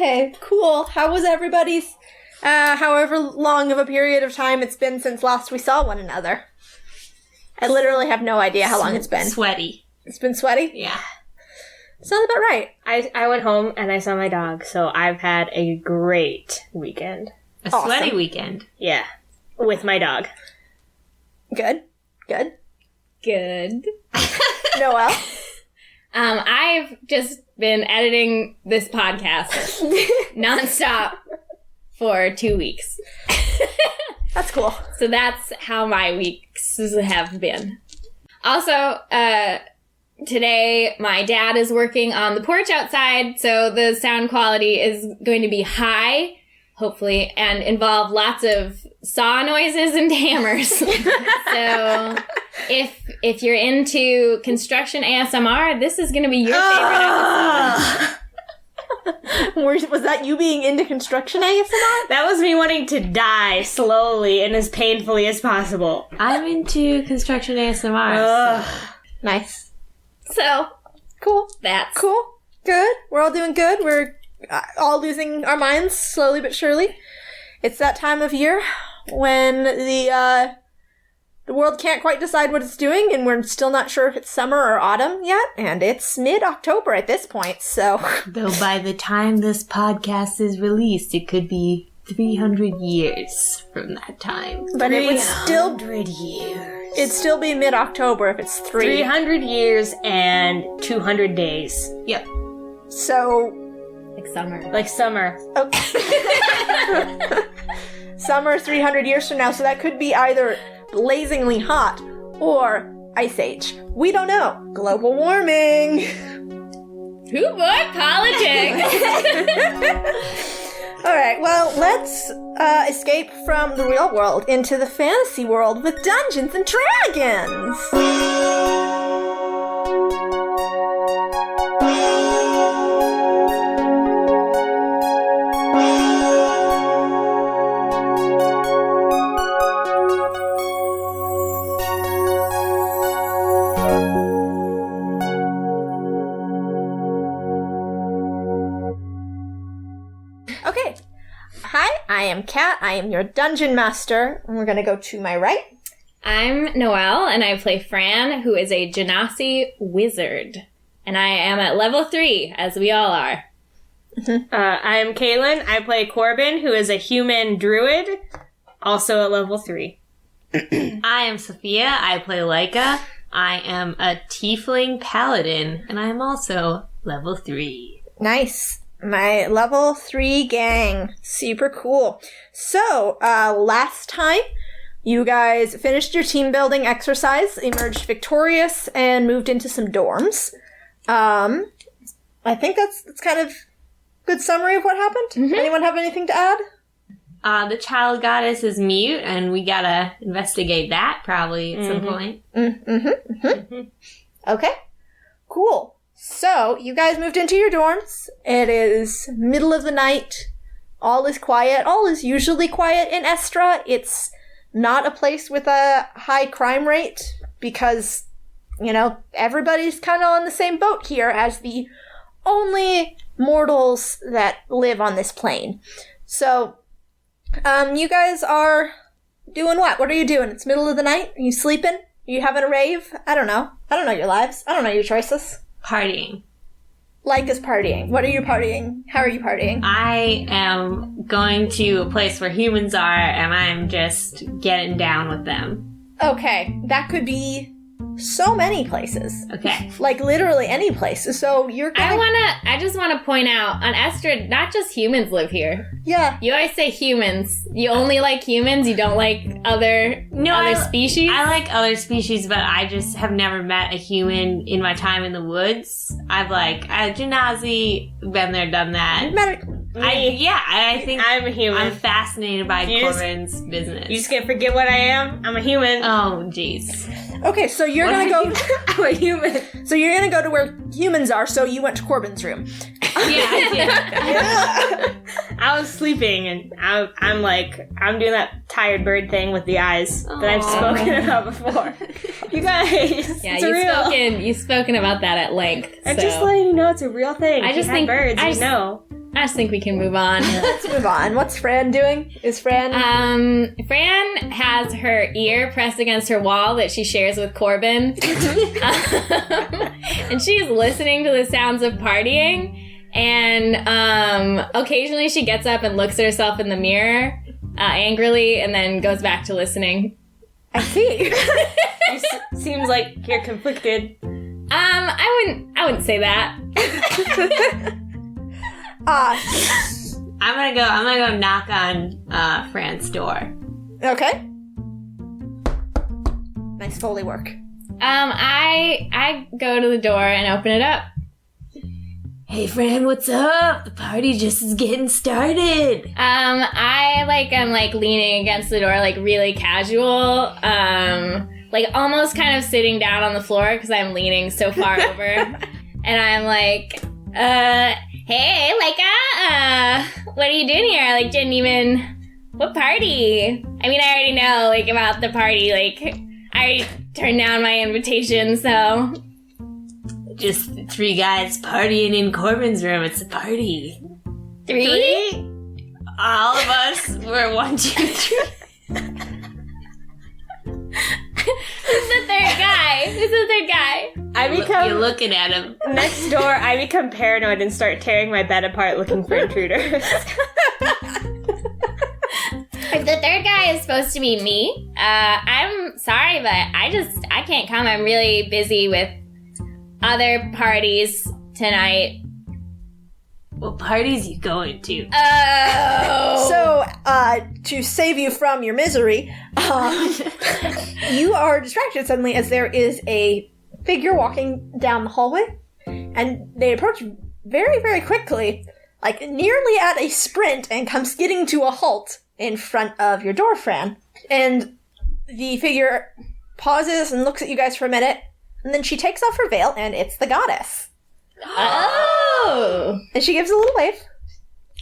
Okay, cool. How was everybody's, however long of a period of time it's been since last we saw one another? I literally have no idea how long it's been. Sweaty. It's been sweaty? Yeah. Sounds about right. I went home and I saw my dog, so I've had a great weekend. A sweaty weekend. Yeah. With my dog. Good. Noelle? I've just been editing this podcast nonstop for 2 weeks. That's cool. So that's how my weeks have been. Also, today my dad is working on the porch outside, so the sound quality is going to be high, hopefully, and involve lots of saw noises and hammers. So if you're into construction ASMR, this is going to be your favorite episode. Was that you being into construction ASMR? That was me wanting to die slowly and as painfully as possible. I'm into construction ASMR. So. Nice. So, Cool. that's... Cool. Good. We're all doing good. We're all losing our minds slowly but surely. It's that time of year when the world can't quite decide what it's doing, and we're still not sure if it's summer or autumn yet, and it's mid-October at this point, so... Though by the time this podcast is released, it could be 300 years from that time. But it would still... 300 years. It'd still be mid-October if it's 300 years and 200 days. Yep. So... Like summer. Like summer. Okay. Summer 300 years from now, so that could be either blazingly hot or Ice Age. We don't know. Global warming. Who boy politics? Alright, well, let's escape from the real world into the fantasy world with Dungeons and Dragons! Okay. Hi, I am Kat. I am your dungeon master. And we're going to go to my right. I'm Noelle, and I play Fran, who is a Genasi wizard. And I am at level 3, as we all are. I'm Kaylin. I play Corbin, who is a human druid, also at level 3. I am Sophia. I play Laika. I am a tiefling paladin, and I am also level 3. Nice. My level 3 gang. Super cool. So, last time, you guys finished your team building exercise, emerged victorious, and moved into some dorms. I think that's kind of good summary of what happened. Mm-hmm. Anyone have anything to add? The child goddess is mute, and we gotta investigate that probably at some point. Okay. Cool. So, you guys moved into your dorms. It is middle of the night. All is quiet. All is usually quiet in Estra. It's not a place with a high crime rate because, you know, everybody's kind of on the same boat here as the only mortals that live on this plane. So, you guys are doing what? What are you doing? It's middle of the night? Are you sleeping? Are you having a rave? I don't know. I don't know your lives. I don't know your choices. Partying. Laika's partying. What are you partying? How are you partying? I am going to a place where humans are, and I'm just getting down with them. Okay, that could be so many places. Okay. Like, literally any place. So, you're gonna... I just want to point out, on Estra, not just humans live here. Yeah. You always say humans. You only like humans, you don't like other species? I like other species, but I just have never met a human in my time in the woods. I've Genasi, been there, done that. I think I'm a human. I'm fascinated by Corbin's business. You just can't forget what I am. I'm a human. Oh, jeez. Okay, so you're gonna go... I'm a human. So you're gonna go to where humans are, so you went to Corbin's room. Yeah, I did. I was sleeping, and I'm doing that tired bird thing with the eyes that I've spoken about before. You guys, Yeah, it's you've spoken about that at length. I'm so. just letting you know it's a real thing. I If just you think had birds, I you know. I just think we can move on. Let's move on. What's Fran doing? Is Fran... Fran has her ear pressed against her wall that she shares with Corbin. And she's listening to the sounds of partying. And occasionally she gets up and looks at herself in the mirror angrily and then goes back to listening. I see. Seems like you're conflicted. I wouldn't say that. I'm gonna go knock on Fran's door. Okay. Nice Foley work. I go to the door and open it up. Hey Fran, what's up? The party just is getting started. I'm leaning against the door, like really casual. Like almost kind of sitting down on the floor because I'm leaning so far over. And I'm like, hey, Laika, what are you doing here? Like, what party? I mean, I already know, like, about the party. Like, I already turned down my invitation, so. Just 3 guys partying in Corbin's room. It's a party. 3? All of us were 1, 2, 3. Who's the third guy? You're looking at him. Next door, I become paranoid and start tearing my bed apart looking for intruders. If the third guy is supposed to be me, I'm sorry, but I can't come. I'm really busy with other parties tonight. What parties you going to? Oh! So, to save you from your misery, you are distracted suddenly as there is a figure walking down the hallway, and they approach very, very quickly, like nearly at a sprint, and come skidding to a halt in front of your door, Fran. And the figure pauses and looks at you guys for a minute, and then she takes off her veil, and it's the goddess. Oh! And she gives a little wave.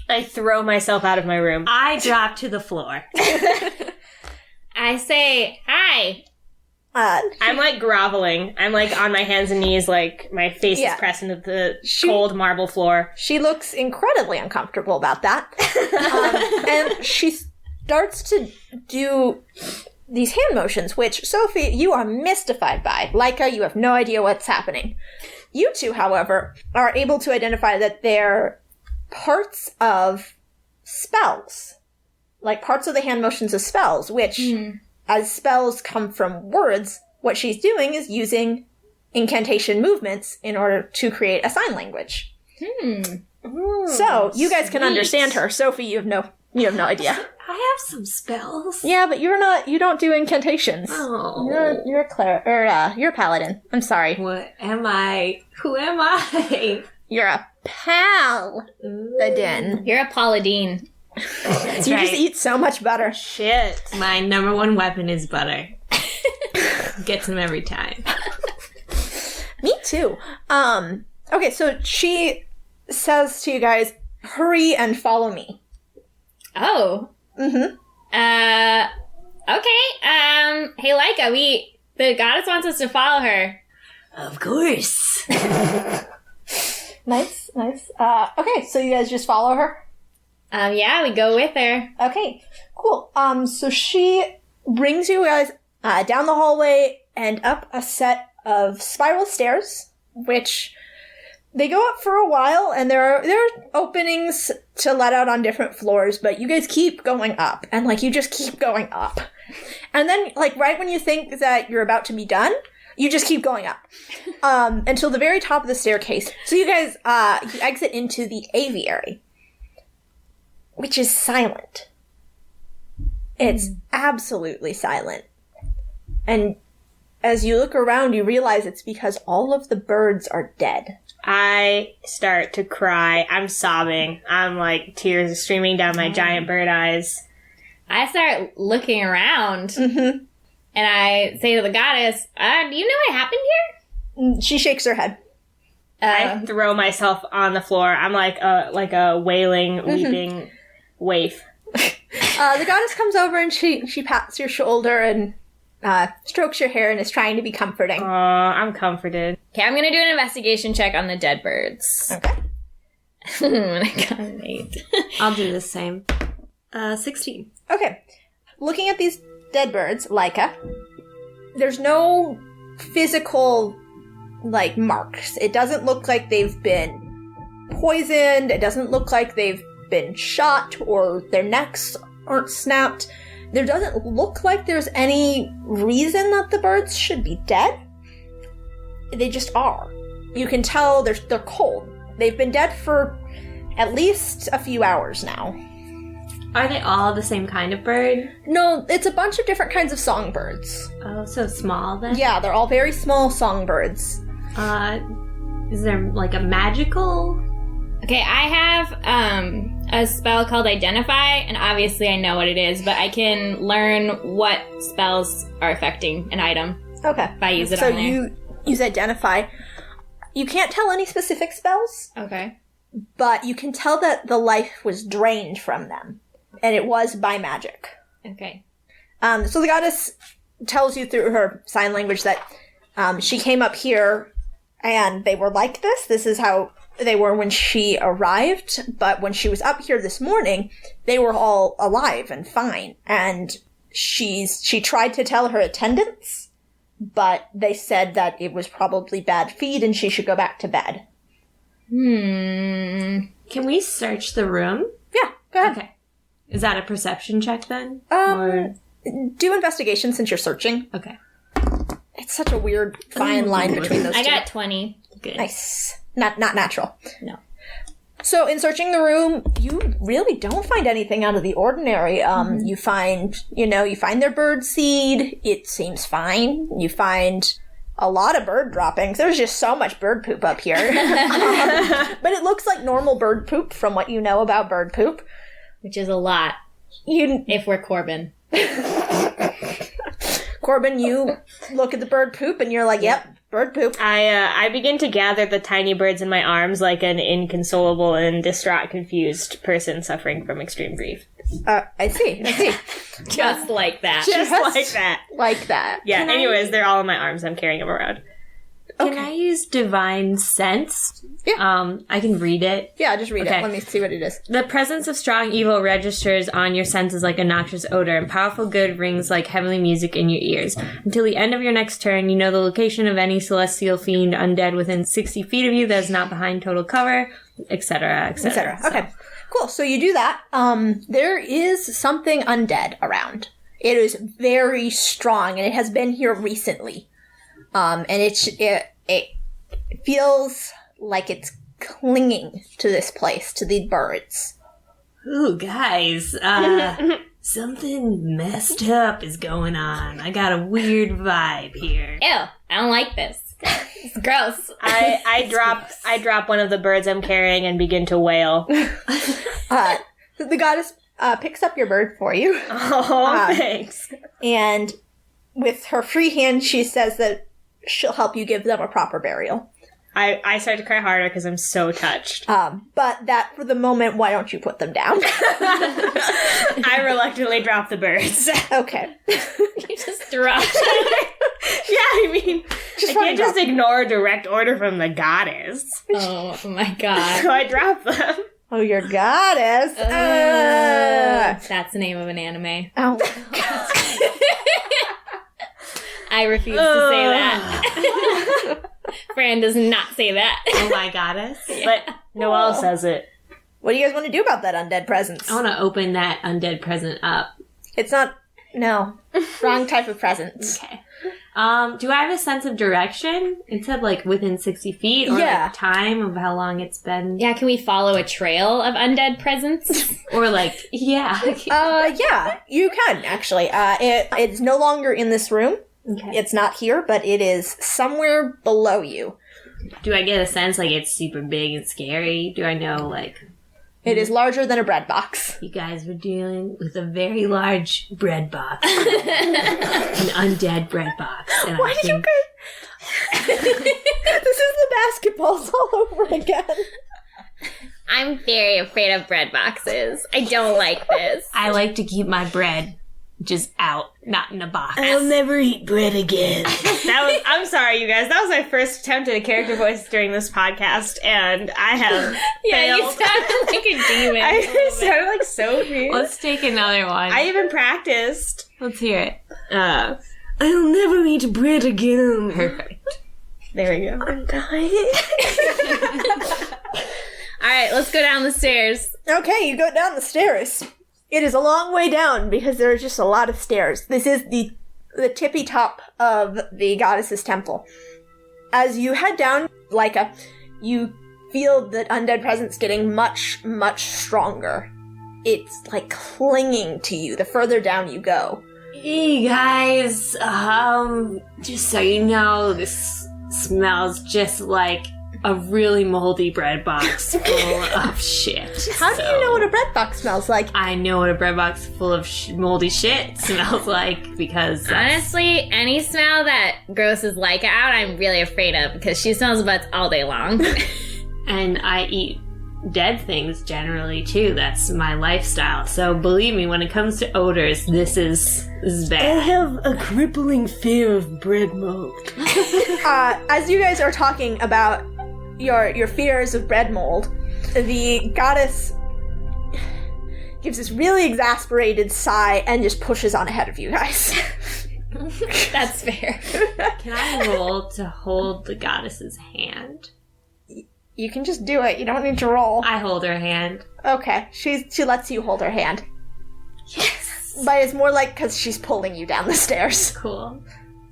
I throw myself out of my room. I drop to the floor. I say, hi. I'm like groveling. I'm like on my hands and knees, like my face is pressed into the cold marble floor. She looks incredibly uncomfortable about that. And she starts to do these hand motions, which, Sophie, you are mystified by. Laika, you have no idea what's happening. You two, however, are able to identify that they're parts of spells. Like parts of the hand motions of spells, which, as spells come from words, what she's doing is using incantation movements in order to create a sign language. So, you guys can understand her. Sophie, you have no idea. I have some spells. Yeah, but you don't do incantations. Oh. You're a you're a paladin. I'm sorry. What am I? Who am I? You're a paladin. You're a paladin. That's You right. just eat so much butter. Shit. My number 1 weapon is butter. Gets him every time. Me too. Okay, so she says to you guys, hurry and follow me. Oh. Mm-hmm. Okay. Hey, Laika, the goddess wants us to follow her. Of course. Nice. Okay, so you guys just follow her? Yeah, we go with her. Okay, cool. So she brings you guys down the hallway and up a set of spiral stairs, which they go up for a while, and there are openings to let out on different floors, but you guys keep going up, and you just keep going up. And then, right when you think that you're about to be done, you just keep going up until the very top of the staircase. So you guys you exit into the aviary, which is silent. It's absolutely silent. And as you look around, you realize it's because all of the birds are dead. I start to cry. I'm sobbing. I'm tears are streaming down my giant bird eyes. I start looking around, Mm-hmm. and I say to the goddess, do you know what happened here? She shakes her head. I throw myself on the floor. I'm like a wailing, weeping waif. The goddess comes over and she pats your shoulder and strokes your hair and is trying to be comforting. I'm comforted. Okay, I'm gonna do an investigation check on the dead birds. Okay. And I got an 8. I'll do the same. 16. Okay. Looking at these dead birds, Laika, there's no physical, like, marks. It doesn't look like they've been poisoned. It doesn't look like they've been shot or their necks aren't snapped. There doesn't look like there's any reason that the birds should be dead. They just are. You can tell they're cold. They've been dead for at least a few hours now. Are they all the same kind of bird? No, it's a bunch of different kinds of songbirds. Oh, so small then? Yeah, they're all very small songbirds. Is there like a magical? Okay, I have a spell called Identify, and obviously I know what it is, but I can learn what spells are affecting an item Okay. if I use it So on there. you use Identify. You can't tell any specific spells, Okay. but you can tell that the life was drained from them, and it was by magic. Okay. So the goddess tells you through her sign language that she came up here and they were like this. This is how they were when she arrived. But when she was up here this morning, they were all alive and fine. And she tried to tell her attendants, but they said that it was probably bad feed and she should go back to bed. Can we search the room? Yeah, go ahead. Okay. Is that a perception check then? Or... Do investigation since you're searching. Okay. It's such a weird fine line between those two. I got 20. Good. Nice. Not natural. No. So in searching the room, you really don't find anything out of the ordinary. You find their bird seed. It seems fine. You find a lot of bird droppings. There's just so much bird poop up here. But it looks like normal bird poop from what you know about bird poop. Which is a lot if we're Corbin. Corbin, you look at the bird poop and you're like, yep, bird poop. I begin to gather the tiny birds in my arms like an inconsolable and distraught, confused person suffering from extreme grief. I see. Just like that. Just like that. Like that. Yeah, anyways, they're all in my arms. I'm carrying them around. Can I use divine sense? Yeah. I can read it. Yeah, just read Okay. it. Let me see what it is. The presence of strong evil registers on your senses like a noxious odor, and powerful good rings like heavenly music in your ears. Until the end of your next turn, you know the location of any celestial fiend undead within 60 feet of you that is not behind total cover, etc., etc. Okay, cool. So you do that. There is something undead around. It is very strong, and it has been here recently. And it feels like it's clinging to this place, to the birds. Ooh, guys, something messed up is going on. I got a weird vibe here. Ew, I don't like this. It's gross. I drop one of the birds I'm carrying and begin to wail. The goddess picks up your bird for you. Oh, thanks. And with her free hand, she says that she'll help you give them a proper burial. I start to cry harder because I'm so touched. But that, for the moment, why don't you put them down? I reluctantly drop the birds. Okay. You just drop. Yeah, I mean, I can't just ignore a direct order from the goddess. Oh my god. So I drop them. Oh, your goddess. That's the name of an anime. Oh. I refuse to say that. Fran does not say that. Oh my goddess. But Noelle says it. What do you guys want to do about that undead presence? I want to open that undead present up. It's not... No. Wrong type of presents. Okay. Do I have a sense of direction? It said, like, within 60 feet? Or, Yeah. like, time of how long it's been? Yeah, can we follow a trail of undead presents? Or, like, yeah. Yeah, you can, actually. It's no longer in this room. Okay. It's not here, but it is somewhere below you. Do I get a sense, like, it's super big and scary? Do I know, like... It is larger than a bread box. You guys were dealing with a very large bread box. An undead bread box. And Why did you guys... This is the basketballs all over again. I'm very afraid of bread boxes. I don't like this. I like to keep my bread just out, not in a box. I'll never eat bread again. I'm sorry, you guys. That was my first attempt at a character voice during this podcast, and I have Yeah, you failed. sounded like a demon. I sounded like so weird. Let's take another one. I even practiced. Let's hear it. I'll never eat bread again. Perfect. There we go. I'm dying. All right, let's go down the stairs. Okay, you go down the stairs. It is a long way down because there are just a lot of stairs. This is the tippy top of the goddess's temple. As you head down, Laika, you feel the undead presence getting much, much stronger. It's like clinging to you the further down you go. Hey guys, just so you know, this smells just like a really moldy bread box full of shit. How do you know what a bread box smells like? I know what a bread box full of moldy shit smells like because Honestly, any smell that grosses Laika out, I'm really afraid of because she smells butts all day long. and I eat dead things generally too. That's my lifestyle. So believe me, when it comes to odors, this is I bad. have a crippling fear of bread mold. As you guys are talking about your fears of bread mold, the goddess gives this really exasperated sigh and just pushes on ahead of you guys. That's fair. Can I roll to hold the goddess's hand? You can just do it. You don't need to roll. I hold her hand. Okay, she lets you hold her hand. Yes. But it's more like because she's pulling you down the stairs. Cool. All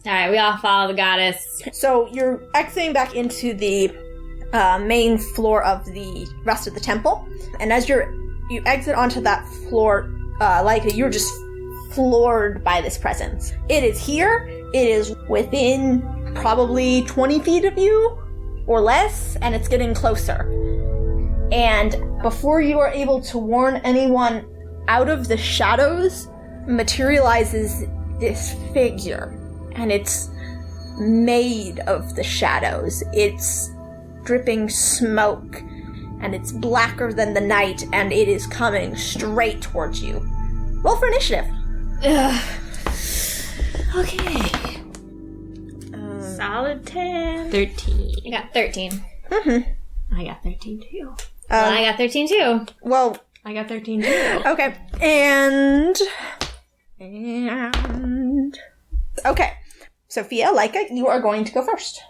right, we all follow the goddess. So you're exiting back into the main floor of the rest of the temple, and as you exit onto that floor, you're just floored by this presence. It is here. It is within probably 20 feet of you or less, and it's getting closer. And before you are able to warn anyone, out of the shadows materializes this figure, and it's made of the shadows. It's dripping smoke, and it's blacker than the night, and it is coming straight towards you. Roll for initiative. Okay. Solid 10. 13. I got 13. I got 13 too. Well, I got 13 too. Well, I got 13 too. okay, and okay, Sophia, Laika, you are going to go first.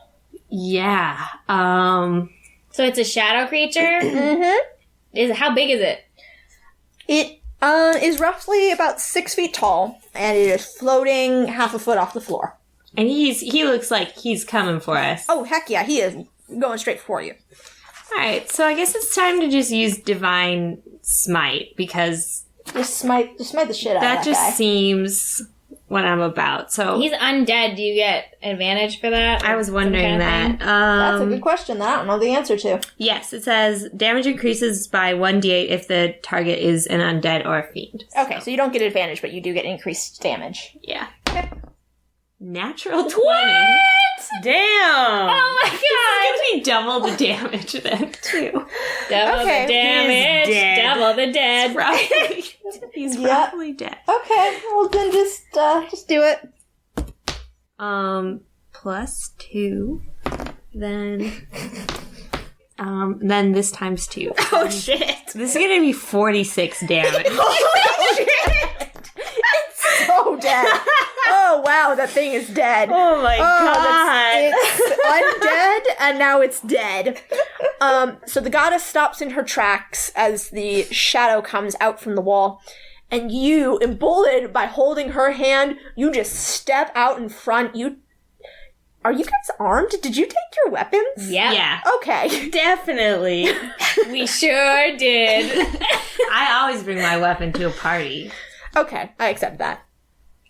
Yeah. So it's a shadow creature? Mm-hmm. How big is it? It is roughly about 6 feet tall, and it is floating half a foot off the floor. And he looks like he's coming for us. Oh, heck yeah, he is going straight for you. Alright, so I guess it's time to just use Divine Smite, because Just smite the shit out that of that just guy. seems what I'm about. So He's undead. Do you get advantage for that? I was wondering Some kind of that. That's a good question that I don't know the answer to. Yes, it says damage increases by 1d8 if the target is an undead or a fiend. Okay, so you don't get advantage, but you do get increased damage. Yeah. Okay. Natural 20. Damn! Oh my god! It's gonna be double the damage then, too. Double Okay. the damage. He's dead. Double the dead. Probably. He's Yep. probably dead. Okay, well then just do it. Plus 2. Then this times 2. Oh shit! This is gonna be 46 damage. So dead. Oh wow, that thing is dead. Oh my god! It's undead, and now it's dead. So the goddess stops in her tracks as the shadow comes out from the wall, and you, emboldened by holding her hand, you just step out in front. Are you guys armed? Did you take your weapons? Yep. Yeah. Okay. Definitely. We sure did. I always bring my weapon to a party. Okay, I accept that.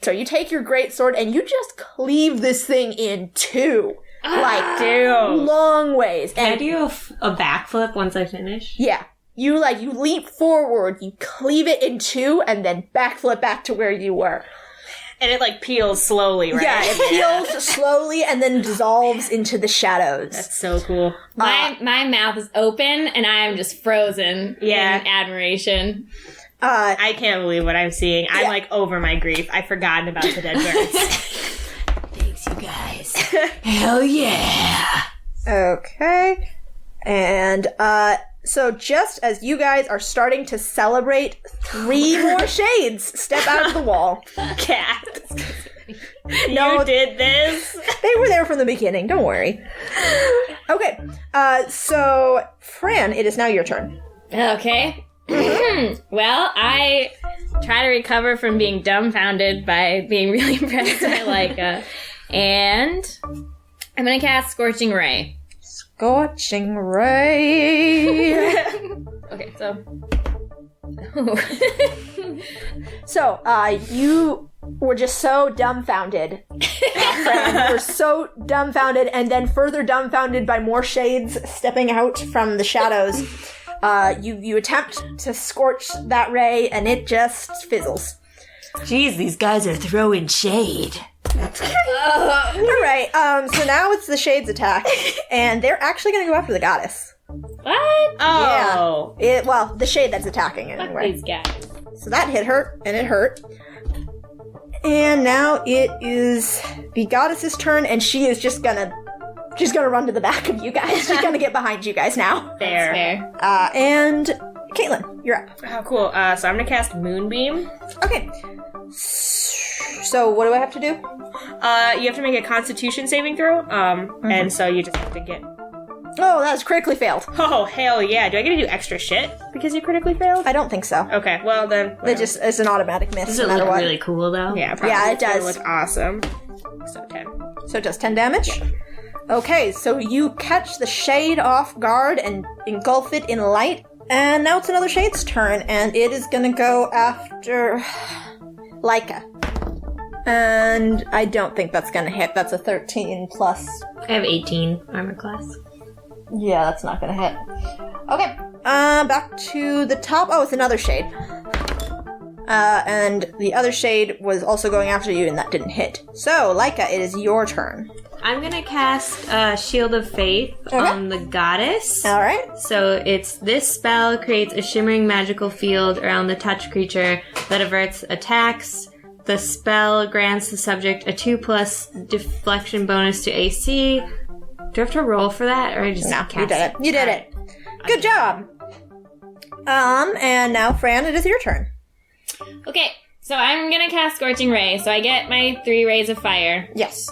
So you take your greatsword and you just cleave this thing in two. Like, Damn. long ways. Can I And do a backflip once I finish? yeah, you leap forward, you cleave it in two, and then backflip back to where you were. And it like peels slowly, right? Yeah, it peels slowly and then dissolves into the shadows. That's so cool. My mouth is open and I am just frozen Yeah. in admiration. I can't believe what I'm seeing. I'm like over my grief. I've forgotten about the dead birds. Thanks, you guys. Hell yeah. Okay. And, so just as you guys are starting to celebrate, 3 more shades step out of the wall. Cat. No, you did this? They were there from the beginning, don't worry. Okay, so, Fran, it is now your turn. Okay. Well, I try to recover from being dumbfounded by being really impressed by Laika. And I'm going to cast Scorching Ray. Scorching Ray. Okay, so... So, you were just so dumbfounded, Fran. You were so dumbfounded, and then further dumbfounded by more shades stepping out from the shadows. You attempt to scorch that ray, and it just fizzles. Jeez, these guys are throwing shade. Alright, so now it's the shades attack, and they're actually gonna go after the goddess. What? Oh. Yeah. Well, the shade that's attacking it Fuck anyway. these guys. So that hit her, and it hurt. And now it is the goddess's turn, and she's gonna run to the back of you guys. She's gonna get behind you guys now. Fair. Fair. And Caitlin, you're up. Oh, cool. So I'm gonna cast Moonbeam. Okay. So what do I have to do? You have to make a Constitution saving throw. And so you just have to get. Oh, that was critically failed. Oh, hell yeah. Do I get to do extra shit because you critically failed? I don't think so. Okay, well then. It's an automatic miss Does no it matter look what. really cool, though? Yeah, probably. Yeah, it It's gonna does. look awesome. So 10. So it does 10 damage? Okay, so you catch the shade off guard and engulf it in light. And now it's another shade's turn, and it is gonna go after Laika. And I don't think that's gonna hit. That's a 13 plus. I have 18 armor class. Yeah, that's not gonna hit. Okay, back to the top. Oh, it's another shade. And the other shade was also going after you, and that didn't hit. So, Laika, it is your turn. I'm gonna cast Shield of Faith on the goddess. Alright. So this spell creates a shimmering magical field around the touched creature that averts attacks. The spell grants the subject a 2+ deflection bonus to AC. Do I have to roll for that, or I just No, cast you did it. You did it. Good job. And now, Fran, it is your turn. Okay, so I'm gonna cast Scorching Ray. So I get my 3 rays of fire. Yes.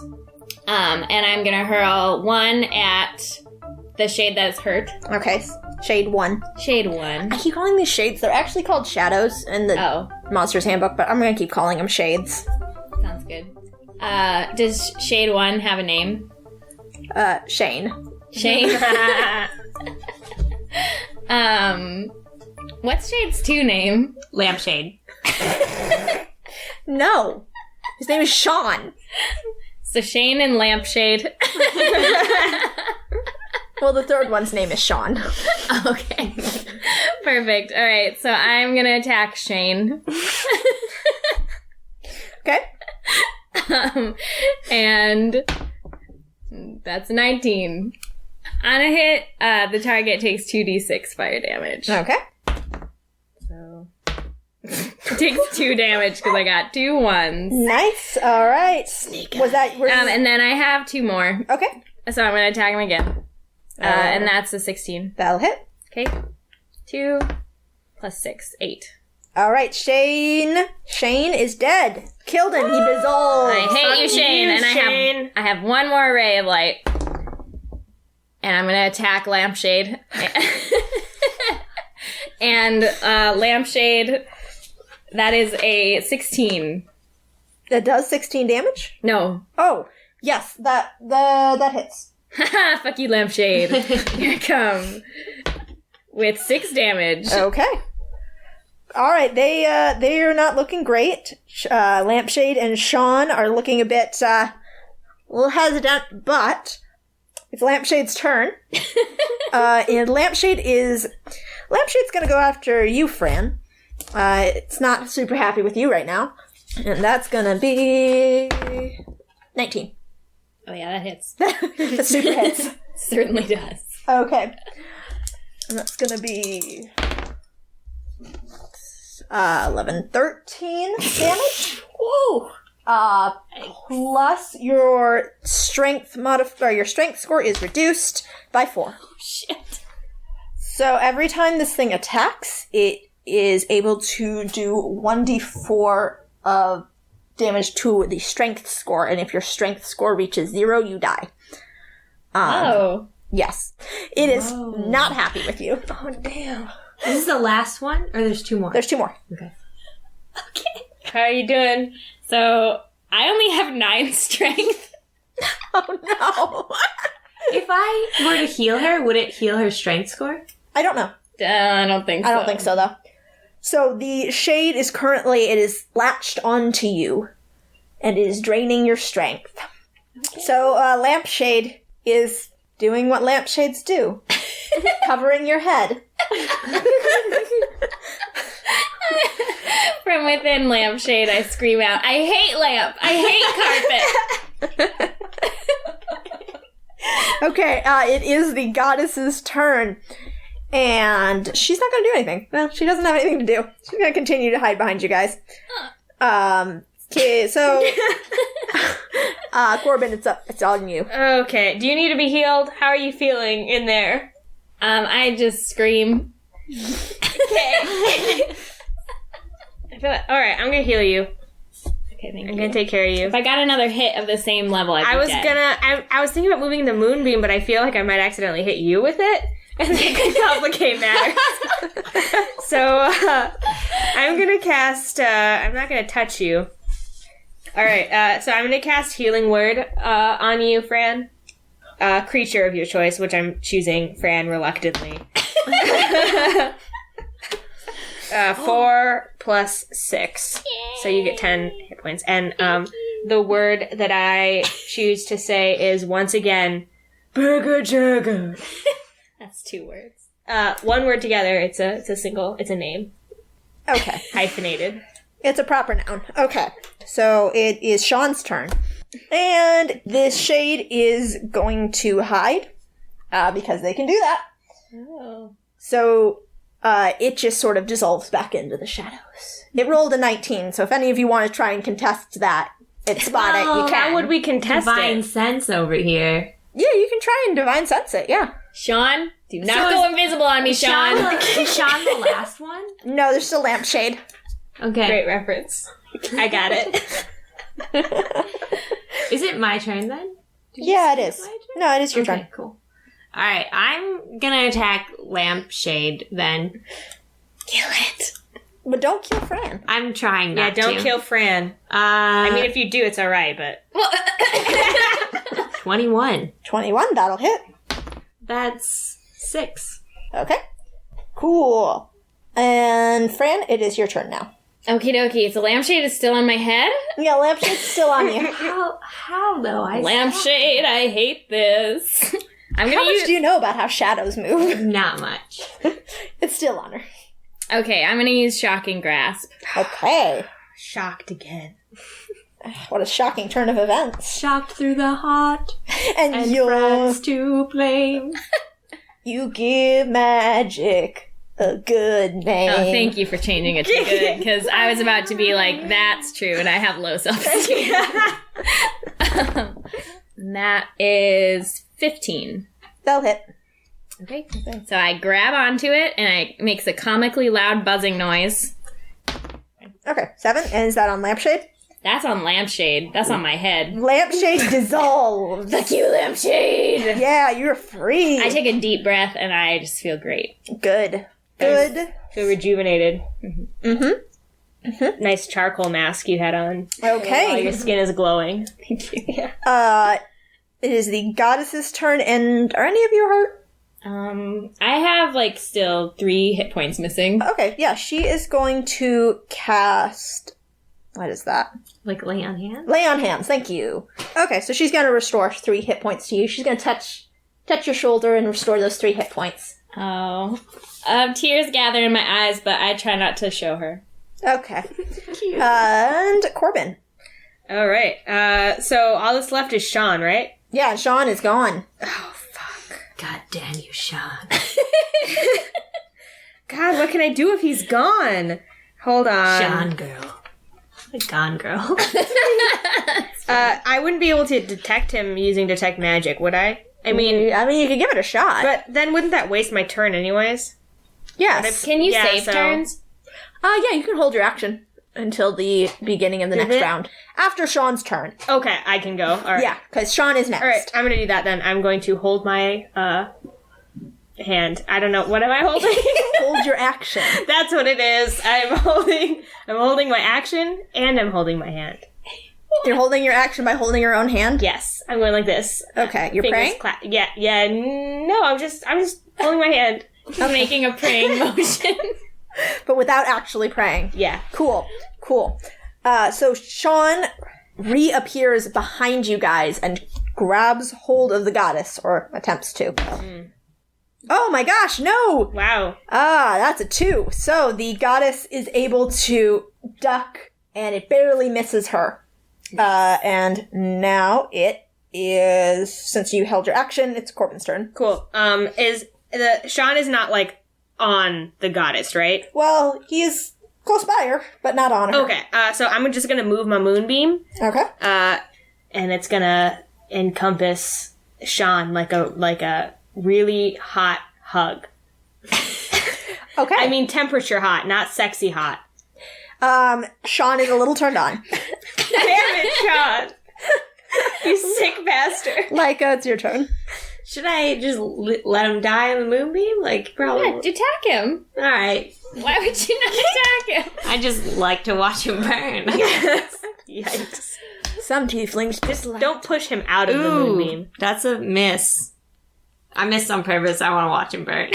And I'm gonna hurl 1 at the shade that's hurt. Okay, shade 1. Shade 1. I keep calling these shades. They're actually called shadows in the Oh, Monsters Handbook, but I'm gonna keep calling them shades. sounds good. Does Shade 1 have a name? Shane. Shade? What's Shade's 2 name? Lampshade. No. His name is Shawn. So Shane and Lampshade. Well, the third one's name is Shawn. Okay. Perfect. All right, so I'm gonna attack Shane. Okay. And that's 19. On a hit, the target takes 2d6 fire damage. Okay. So it takes 2 damage because I got 2 1s. Nice. All right. Was that... And then I have 2 more. Okay. So I'm going to attack him again. And that's a 16. That'll hit. Okay. 2 plus 6, 8. All right, Shane. Shane is dead. Killed him. He dissolved. I hate you, Shane. And I have 1 more ray of light. And I'm going to attack Lampshade. And Lampshade, that is a 16. That does 16 damage? No. Oh, yes. That hits. Haha, fuck you, Lampshade. Here I come. With 6 damage. Okay. All right, they are not looking great. Lampshade and Shawn are looking a bit a little hesitant, but it's Lampshade's turn. And Lampshade's going to go after you, Fran. It's not super happy with you right now, and that's going to be 19. Oh yeah, that hits. That super hits. Certainly does. Okay. And that's gonna be 11, 13 damage. Woo! Plus your strength your strength score is reduced by 4. Oh, shit. So every time this thing attacks, it is able to do 1d4 of damage to the strength score, and if your strength score reaches 0, you die. Oh. Yes. It is not happy with you. Oh, damn. Is this the last one, or there's 2 more? There's 2 more. Okay. Okay. How are you doing? So, I only have 9 strength. Oh, no. If I were to heal her, would it heal her strength score? I don't know. I don't think so. I don't think so, though. So the shade is currently, it is latched onto you, and it is draining your strength. Okay. So Lampshade is doing what lampshades do. Covering your head. From within Lampshade, I scream out, I hate lamp! I hate carpet! Okay, it is the goddess's turn. And she's not going to do anything. Well, she doesn't have anything to do. She's going to continue to hide behind you guys. Okay, so... Corbin, it's on you. Okay. Do you need to be healed? How are you feeling in there? I just scream. Okay. Alright, I'm gonna heal you. Okay, thank you. I'm gonna take care of you. If I got another hit of the same level, I'd be dead. I was thinking about moving the moonbeam, but I feel like I might accidentally hit you with it, and it could complicate matters. So, I'm gonna cast, I'm not gonna touch you. Alright, so I'm gonna cast Healing Word, on you, Fran. Creature of your choice, which I'm choosing Fran reluctantly. 4 plus 6. Yay. So you get 10 hit points. And the word that I choose to say is, once again, Burger Jugger. That's 2 words. One word together. It's a name. Okay. Hyphenated. It's a proper noun. Okay. So it is Shawn's turn. And this shade is going to hide, because they can do that. Oh. So it just sort of dissolves back into the shadows. It rolled a 19, so if any of you want to try and contest that, spot it, you can. How would we contest Divine it? sense over here. Yeah, you can try and divine sense it, yeah. Sean, do not go invisible on me, Sean. Is Shawn the last one? No, there's still lampshade. Okay. Great reference. I got it. Is it my turn then? Yeah, it is. No, it is your turn. Okay, cool. Alright, I'm gonna attack Lampshade then. Kill it. But don't kill Fran. I'm trying not to. Yeah, don't kill Fran. I mean, if you do, it's alright, but... 21. 21, that'll hit. That's 6. Okay. Cool. And Fran, it is your turn now. Okie dokie, so Lampshade is still on my head? Yeah, lampshade's still on you. How though? Lampshade, I hate this. How much do you know about how shadows move? Not much. It's still on her. Okay, I'm gonna use Shocking Grasp. Okay. Shocked again. What a shocking turn of events. Shocked through the heart And friends to blame. You give magic a good name. Oh, thank you for changing it to good, because I was about to be like, that's true, and I have low self-esteem. That is 15. That'll hit. Okay. So I grab onto it, and it makes a comically loud buzzing noise. Okay, 7. And is that on lampshade? That's on Lampshade. That's on my head. Lampshade dissolves. Fuck you, Lampshade! Yeah, you're free. I take a deep breath, and I just feel great. Good. Good. Feel rejuvenated. Mm-hmm. Nice charcoal mask you had on. Okay. While your skin is glowing. Thank you. It is the goddess's turn, and are any of you hurt? I have, still 3 hit points missing. Okay, yeah, she is going to cast... What is that? Like lay on hands? Lay on hands, thank you. Okay, so she's going to restore 3 hit points to you. She's going to touch your shoulder and restore those 3 hit points. Oh. Tears gather in my eyes, but I try not to show her. Okay. And Corbin. Alright, so all that's left is Shawn, right? Yeah, Shawn is gone. Oh, fuck. God damn you, Shawn. God, what can I do if he's gone? Hold on. Shawn girl. Gone girl. I wouldn't be able to detect him using detect magic, would I? I mean, you could give it a shot. but then wouldn't that waste my turn anyways? Yes. Can you Yeah, save so- turns? Yeah, you can hold your action until the beginning of the next it? round. After Sean's turn. Okay, I can go. All right. Yeah, because Shawn is next. All right, I'm gonna do that then. I'm going to hold my hand. I don't know. What am I holding? Hold your action. That's what it is. I'm holding my action and I'm holding my hand. You're holding your action by holding your own hand? Yes, I'm going like this. Okay, you're Fingers praying? Yeah. No, I'm just holding my hand. Making a praying motion. But without actually praying. Yeah. Cool. So Shawn reappears behind you guys and grabs hold of the goddess, or attempts to. Oh my gosh, no! Wow. That's a 2. So the goddess is able to duck, and it barely misses her. And now it is, since you held your action, it's Corbin's turn. Cool. Shawn is not like on the goddess, right? Well, he's close by her, but not on her. Okay. So I'm just gonna move my moonbeam. Okay. And it's gonna encompass Shawn like a really hot hug. Okay. I mean temperature hot, not sexy hot. Shawn is a little turned on. Damn it, Shawn! You sick bastard. Laika, it's your turn. Should I just let him die on the moonbeam? Like, probably. Yeah, attack him. All right. Why would you not attack him? I just like to watch him burn. Yikes. Some tieflings just Don't push him out of the moonbeam. That's a miss. I missed on purpose. I want to watch him burn.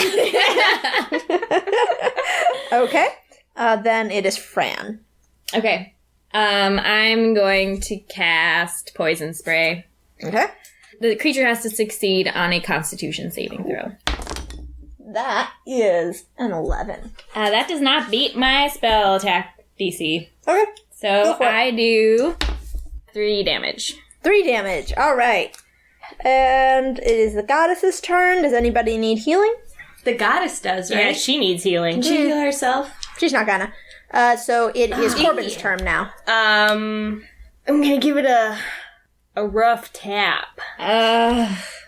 Okay. Then it is Fran. Okay. I'm going to cast Poison Spray. Okay. The creature has to succeed on a Constitution saving throw. That is an 11. That does not beat my spell attack DC. Okay. So Go for it. I do 3 damage. 3 damage. All right. And it is the goddess's turn. Does anybody need healing? The goddess does, Yeah, right? she needs healing. Can she heal herself? She's not gonna. So it is Corbin's turn now. I'm gonna give it a rough tap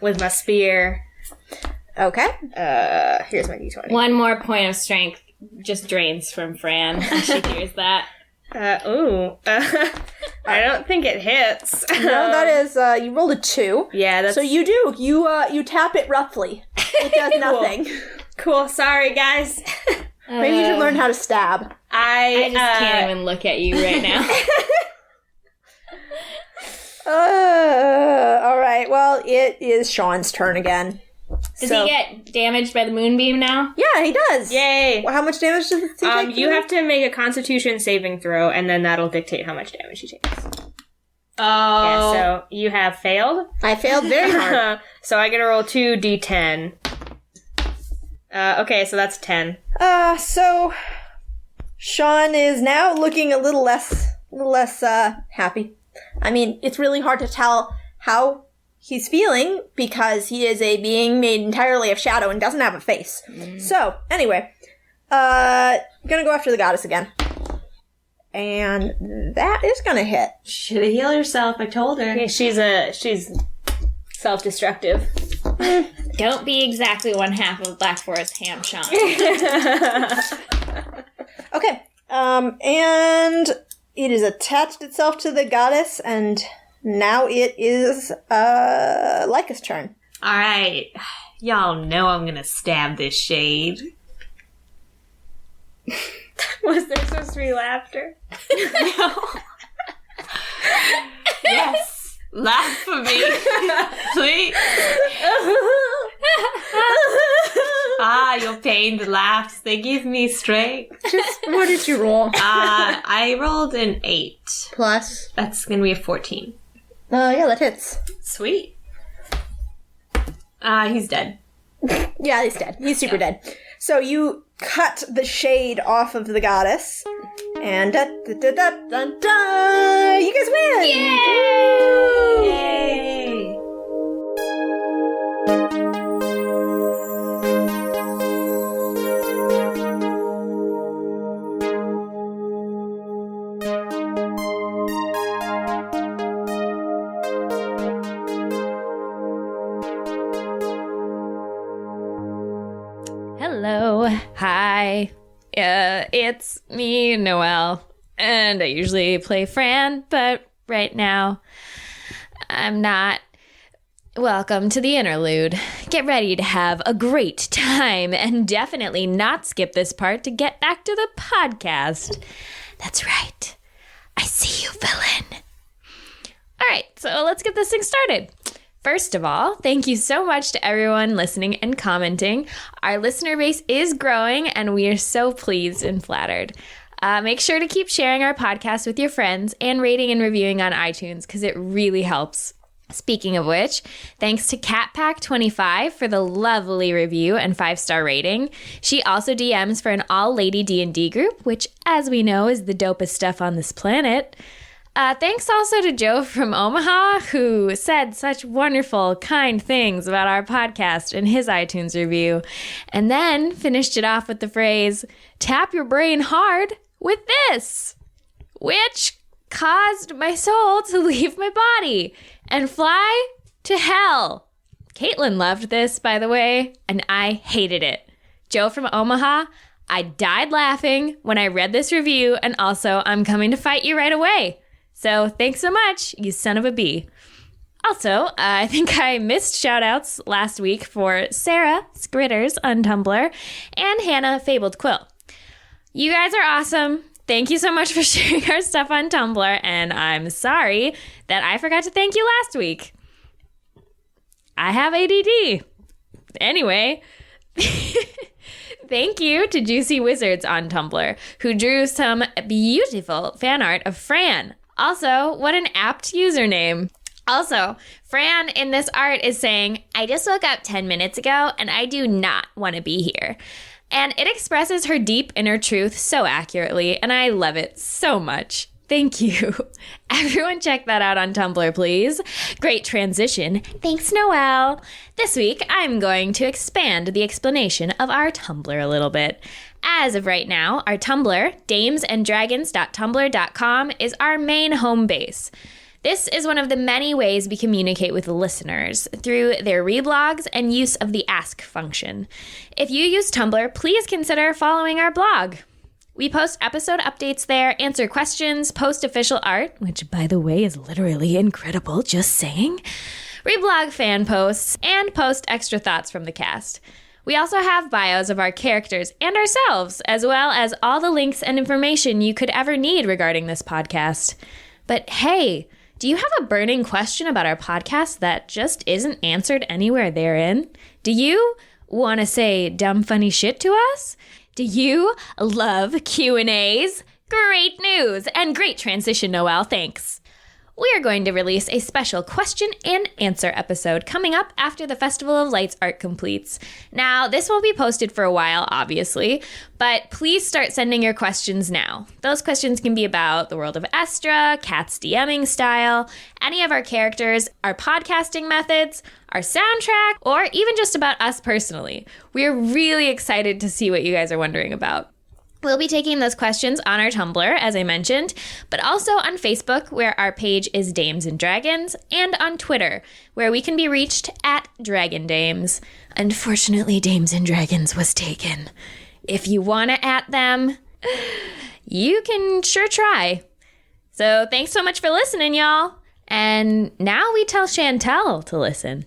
with my spear. Okay. Here's my d20. One more point of strength just drains from Fran when she hears that. I don't think it hits. No, that is, you rolled a 2. Yeah, that's So you do. You tap it roughly. It does nothing. cool. Sorry, guys. Maybe you should learn how to stab. I just can't even look at you right now. All right. Well, it is Shawn's turn again. Does he get damaged by the moonbeam now? Yeah, he does. Yay. Well, how much damage does it take? You have to make a Constitution saving throw, and then that'll dictate how much damage he takes. Oh. Yeah, so you have failed. I failed very hard. So I get to roll 2d10. Okay, so that's 10. So Shawn is now looking a little less happy. I mean, it's really hard to tell how he's feeling because he is a being made entirely of shadow and doesn't have a face. So, anyway, gonna go after the goddess again. And that is gonna hit. Should have healed herself. I told her. Okay, she's self-destructive. Don't be exactly one half of Black Forest ham, Shawn. Okay, and it is attached itself to the goddess, and now it is Laika's turn. All right. Y'all know I'm going to stab this shade. Was there supposed to be laughter? Yes. Laugh for me. Please. Your pained laughs. They give me strength. What did you roll? I rolled an 8. Plus? That's going to be a 14. Yeah, that hits. Sweet. He's dead. Yeah, he's dead. He's super dead. So you cut the shade off of the goddess, and you guys win! Yay! It's me, Noelle, and I usually play Fran, but right now I'm not. Welcome to the interlude. Get ready to have a great time and definitely not skip this part to get back to the podcast. That's right. I see you, villain. All right, so let's get this thing started. First of all, thank you so much to everyone listening and commenting. Our listener base is growing, and we are so pleased and flattered. Make sure to keep sharing our podcast with your friends and rating and reviewing on iTunes because it really helps. Speaking of which, thanks to CatPack25 for the lovely review and 5-star rating. She also DMs for an all-lady D&D group, which, as we know, is the dopest stuff on this planet. Thanks also to Joe from Omaha, who said such wonderful, kind things about our podcast in his iTunes review, and then finished it off with the phrase, "Tap your brain hard with this," which caused my soul to leave my body and fly to hell. Caitlin loved this, by the way, and I hated it. Joe from Omaha, I died laughing when I read this review, and also I'm coming to fight you right away. So thanks so much, you son of a bee. Also, I think I missed shout-outs last week for Sarah Scritters on Tumblr and Hannah Fabled Quill. You guys are awesome. Thank you so much for sharing our stuff on Tumblr, and I'm sorry that I forgot to thank you last week. I have ADD. Anyway, thank you to Juicy Wizards on Tumblr, who drew some beautiful fan art of Fran. Also, what an apt username. Also, Fran in this art is saying, "I just woke up 10 minutes ago and I do not want to be here." And it expresses her deep inner truth so accurately, and I love it so much. Thank you. Everyone check that out on Tumblr, please. Great transition. Thanks, Noelle. This week, I'm going to expand the explanation of our Tumblr a little bit. As of right now, our Tumblr, damesanddragons.tumblr.com, is our main home base. This is one of the many ways we communicate with listeners, through their reblogs and use of the Ask function. If you use Tumblr, please consider following our blog. We post episode updates there, answer questions, post official art, which, by the way, is literally incredible, just saying, reblog fan posts, and post extra thoughts from the cast. We also have bios of our characters and ourselves, as well as all the links and information you could ever need regarding this podcast. But hey, do you have a burning question about our podcast that just isn't answered anywhere therein? Do you want to say dumb funny shit to us? Do you love Q&As? Great news and great transition, Noelle, thanks. We are going to release a special question and answer episode coming up after the Festival of Lights art completes. Now, this won't be posted for a while, obviously, but please start sending your questions now. Those questions can be about the world of Estra, Kat's DMing style, any of our characters, our podcasting methods, our soundtrack, or even just about us personally. We're really excited to see what you guys are wondering about. We'll be taking those questions on our Tumblr, as I mentioned, but also on Facebook, where our page is Dames and Dragons, and on Twitter, where we can be reached at Dragon Dames. Unfortunately, Dames and Dragons was taken. If you want to at them, you can sure try. So thanks so much for listening, y'all. And now we tell Chantel to listen.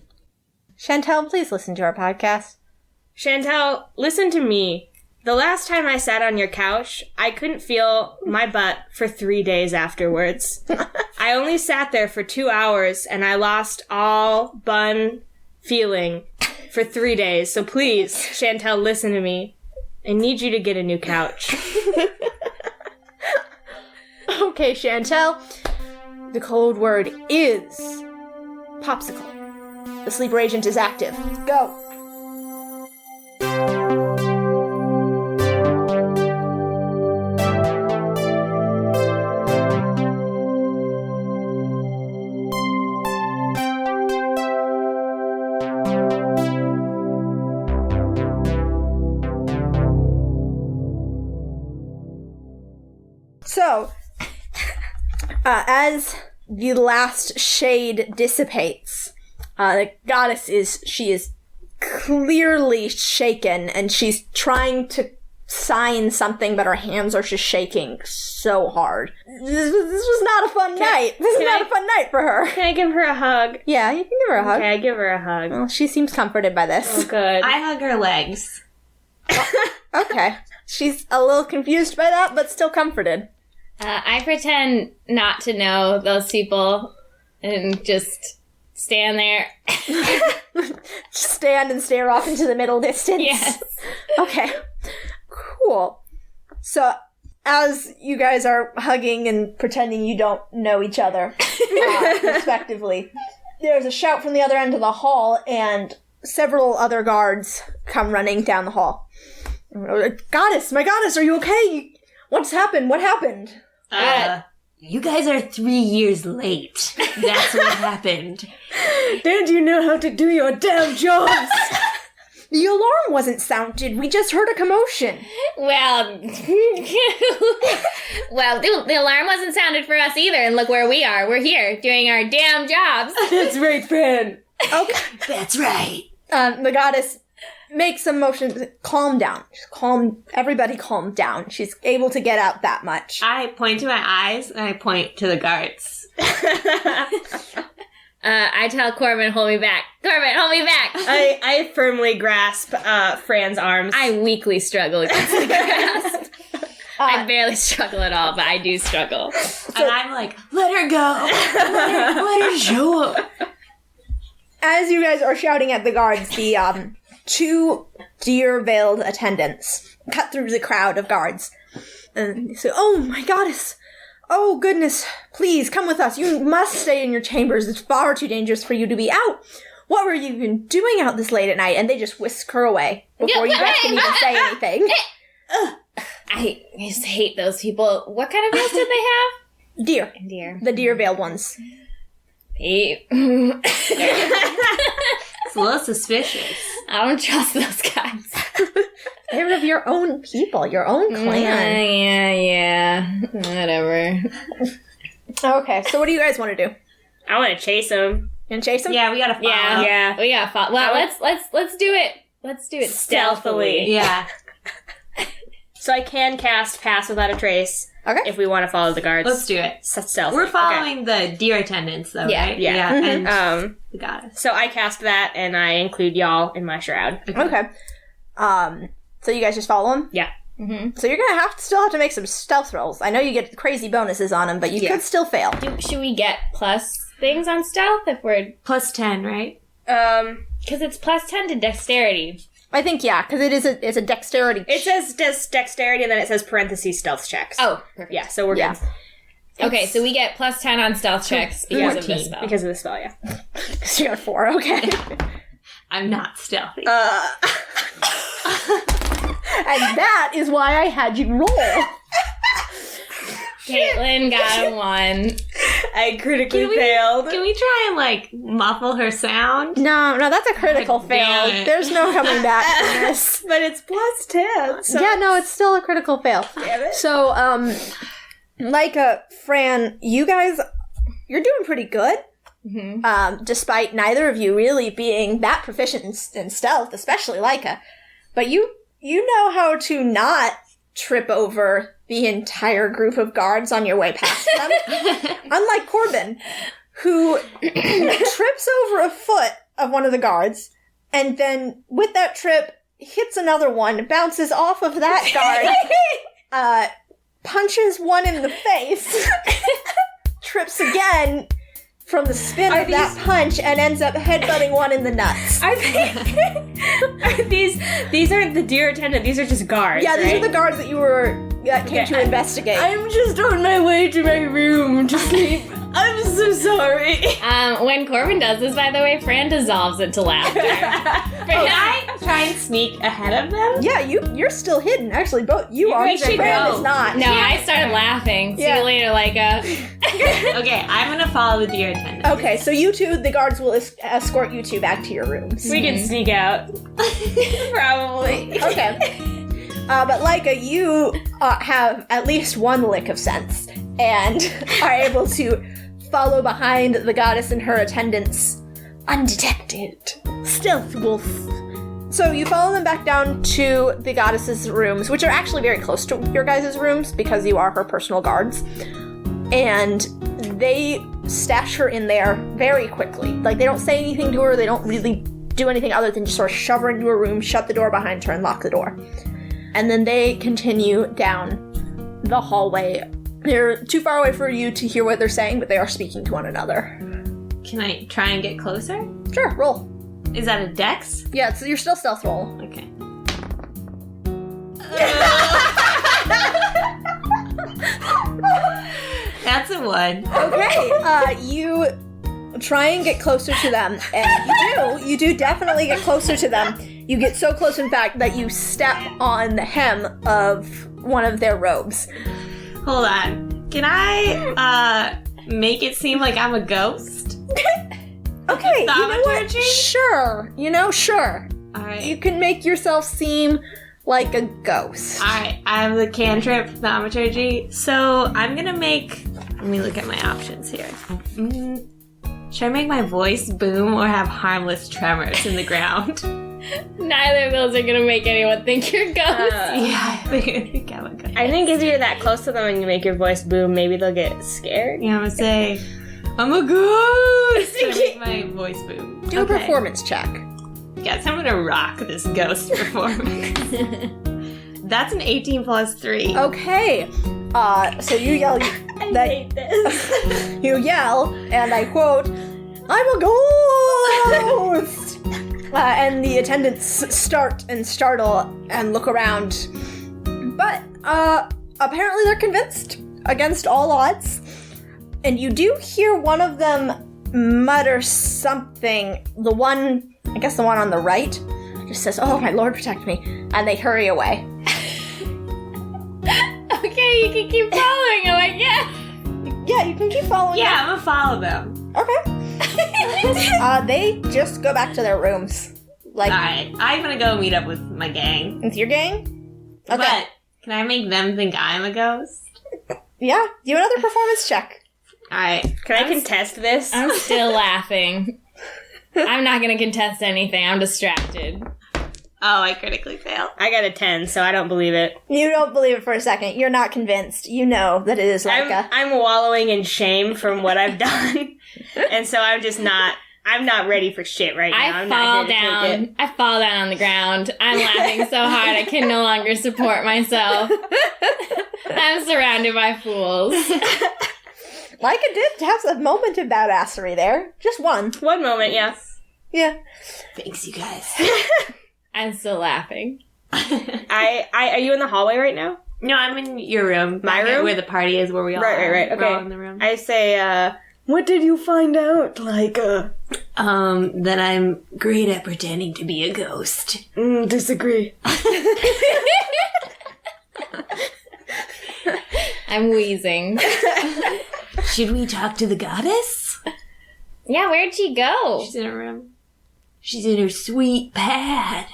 Chantel, please listen to our podcast. Chantel, listen to me. The last time I sat on your couch, I couldn't feel my butt for 3 days afterwards. I only sat there for 2 hours, and I lost all bun feeling for 3 days. So please, Chantel, listen to me. I need you to get a new couch. Okay, Chantel. The code word is popsicle. The sleeper agent is active. Go. So, as the last shade dissipates, the goddess is clearly shaken, and she's trying to sign something, but her hands are just shaking so hard. This was not a fun night. This is not a fun night for her. Can I give her a hug? Yeah, you can give her a hug. Okay, I give her a hug. Well, she seems comforted by this. Oh, good. I hug her legs. Okay. She's a little confused by that, but still comforted. I pretend not to know those people and just stand there. Stand and stare off into the middle distance. Yes. Okay. Cool. So, as you guys are hugging and pretending you don't know each other, respectively, there's a shout from the other end of the hall, and several other guards come running down the hall. Goddess, my goddess, are you okay? What's happened? What happened? You guys are 3 years late. That's what happened. Don't you know how to do your damn jobs? The alarm wasn't sounded. We just heard a commotion. Well, the alarm wasn't sounded for us either, and look where we are. We're here doing our damn jobs. That's right, Fran. Okay. That's right. The goddess makes a motion. Calm down. Everybody calm down. She's able to get out that much. I point to my eyes and I point to the guards. I tell Corbin, hold me back. Corbin, hold me back. I firmly grasp Fran's arms. I weakly struggle against the grasp. I barely struggle at all, but I do struggle. And I'm like, let her go. Let her show up. As you guys are shouting at the guards, the two deer-veiled attendants cut through the crowd of guards. And they say, "Oh, my goddess! Oh, goodness! Please, come with us. You must stay in your chambers. It's far too dangerous for you to be out. What were you even doing out this late at night?" And they just whisk her away before you guys can even say anything. I just hate those people. What kind of veils did they have? Deer. Deer. The deer-veiled ones. It's a little suspicious. I don't trust those guys. They're of your own people, your own clan. Yeah. Whatever. Okay, so what do you guys want to do? I want to chase him. You want to chase them? Yeah, we gotta follow. Yeah. We gotta follow. Well, let's do it. Let's do it stealthily. Yeah. So I can cast Pass Without a Trace Okay. if we want to follow the guards. Let's do it. Stealth. We're following the deer attendants, though, Yeah. right? Yeah. And Okay. the goddess. So I cast that, and I include y'all in my shroud. Okay. So you guys just follow them? Yeah. So you're gonna still have to make some stealth rolls. I know you get crazy bonuses on them, but you could still fail. Should we get plus things on stealth if we're... Plus 10, right? Because it's plus 10 to dexterity. I think, yeah, because it's a dexterity. It says dexterity, and then it says parentheses stealth checks. Oh, perfect. Yeah, so we're Yeah. good. Okay, so we get plus 10 on stealth checks because of this spell. Because of the spell, yeah. Because you got 4, okay. I'm not stealthy. And that is why I had you roll. Caitlin got a 1. I critically failed. Can we try and, muffle her sound? No, that's a critical fail. damn it. There's no coming back from this. But it's plus 10. So Yeah, no, it's still a critical fail. Damn it. So, Laika, Fran, you guys, you're doing pretty good. Despite neither of you really being that proficient in stealth, especially Laika. But you know how to not trip over the entire group of guards on your way past them. Unlike Corbin, who trips over a foot of one of the guards, and then with that trip, hits another one, bounces off of that guard, punches one in the face, trips again from the spin of that punch, and ends up headbutting one in the nuts. These aren't the deer attendant. These are just guards. Yeah, these right? are the guards that came to investigate. I'm just on my way to my room to sleep. I'm so sorry. When Corbin does this, by the way, Fran dissolves into laughter. Can I try and sneak ahead of them? Yeah, you're still hidden. Actually, both you are. we should Fran go. is not. No, I started laughing. See Yeah. you later, Laika. Okay, I'm gonna follow the deer attendant. Okay, so you two, the guards will escort you two back to your rooms. We can sneak out. Probably. Okay. But Laika, you have at least one lick of sense and are able to follow behind the goddess and her attendants undetected. Stealth wolf So you follow them back down to the goddess's rooms, which are actually very close to your guys' rooms because you are her personal guards. And they stash her in there very quickly. Like, they don't say anything to her. They don't really do anything other than just sort of shove her into a room, shut the door behind her, and lock the door. And then they continue down the hallway. They're too far away for you to hear what they're saying, but they are speaking to one another. Can I try and get closer? Sure, roll. Is that a dex? Yeah, you're still stealth roll. Okay. That's a 1. Okay, you try and get closer to them, and you do definitely get closer to them. You get so close, in fact, that you step on the hem of one of their robes. Hold on. Can I, make it seem like I'm a ghost? Okay, you know what? Thaumaturgy? Sure. Sure. Alright. You can make yourself seem like a ghost. Alright, I have the cantrip thaumaturgy. So I'm gonna make... Let me look at my options here. Should I make my voice boom or have harmless tremors in the ground? Neither of those are gonna make anyone think you're a ghost. Yeah, I think I'm a ghost. I think if you're that close to them and you make your voice boom, maybe they'll get scared. Yeah, I'm gonna say, I'm a ghost! And make my voice boom. Do a performance check. Yes, I'm gonna rock this ghost performance. That's an 18 plus 3. Okay. So you yell. I hate this. You yell, and I quote, "I'm a ghost!" And the attendants start and startle and look around. But apparently they're convinced against all odds. And you do hear one of them mutter something. The one on the right just says, "Oh, my lord, protect me." And they hurry away. Okay, you can keep following him, I guess. Yeah, you can keep following them. I'm gonna follow them. Okay. They just go back to their rooms. Alright, I'm gonna go meet up with my gang. With your gang? Okay. But can I make them think I'm a ghost? Yeah, do another performance check. Alright. Can I contest this? I'm still laughing. I'm not gonna contest anything. I'm distracted. Oh, I critically failed. I got a 10, so I don't believe it. You don't believe it for a second. You're not convinced. You know that it is Laika. I'm wallowing in shame from what I've done. And so I'm not ready for shit right now. I'm not here to take it. I fall down on the ground. I'm laughing so hard I can no longer support myself. I'm surrounded by fools. Laika did have a moment of badassery there. Just one. One moment, yeah. Yeah. Thanks, you guys. I'm still laughing. Are you in the hallway right now? No, I'm in your room. My room? Where the party is, where we all are. Right. We're all Okay. in the room. I say, what did you find out, Laika? That I'm great at pretending to be a ghost. Disagree. I'm wheezing. Should we talk to the goddess? Yeah, where'd she go? She's in her room. She's in her sweet pad.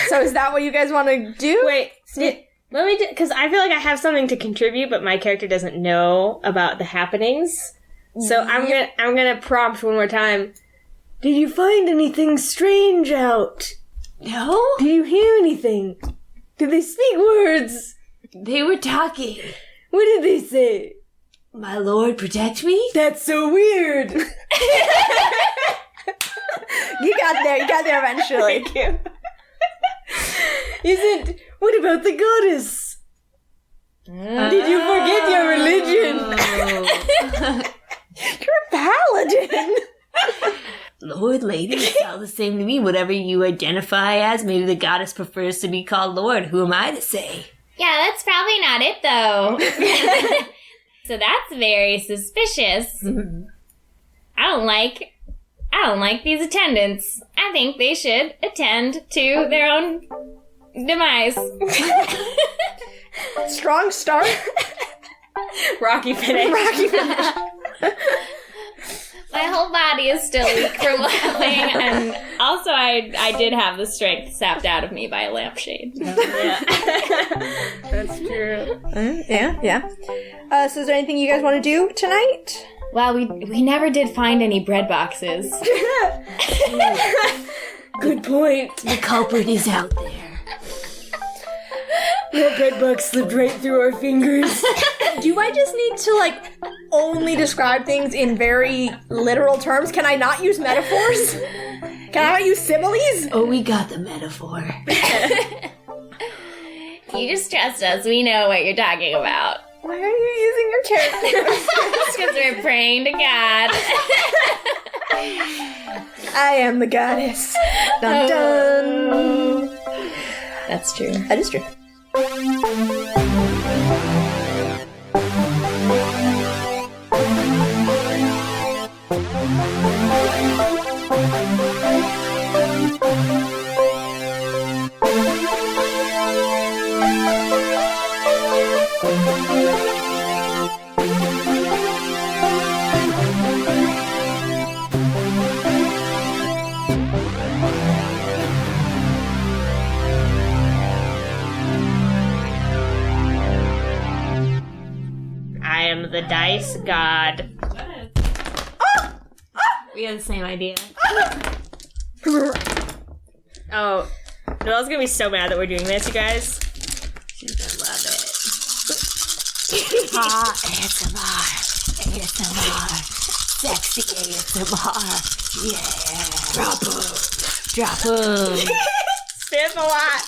So is that what you guys want to do? Wait, let me because I feel like I have something to contribute, but my character doesn't know about the happenings. So I'm gonna prompt one more time. Did you find anything strange out? No? Did you hear anything? Did they speak words? They were talking. What did they say? My lord, protect me? That's so weird. You got there eventually. Thank you. What about the goddess? Did you forget your religion? You're a paladin. Lord, lady, it's all the same to me. Whatever you identify as, maybe the goddess prefers to be called Lord. Who am I to say? Yeah, that's probably not it, though. So that's very suspicious. I don't like these attendants. I think they should attend to their own demise. Strong start. Rocky finish. My whole body is still weak from laughing, and also I did have the strength sapped out of me by a lampshade. That's true. Yeah. So is there anything you guys want to do tonight? Well, we never did find any bread boxes. Good point. The culprit is out there. Your bed bug slipped right through our fingers. Do I just need to, like, only describe things in very literal terms? Can I not use metaphors? Can I not use similes? Oh, we got the metaphor. You just trust us. We know what you're talking about. Why are you using your character? Because we're praying to God. I am the goddess. Dun dun. That's true. That is true. I am the dice god. We had the same idea. Oh, Noelle's gonna be so mad that we're doing this, you guys. She's gonna love it. ASMR. Sexy ASMR. Yeah. Drop 'em. Spit a lot.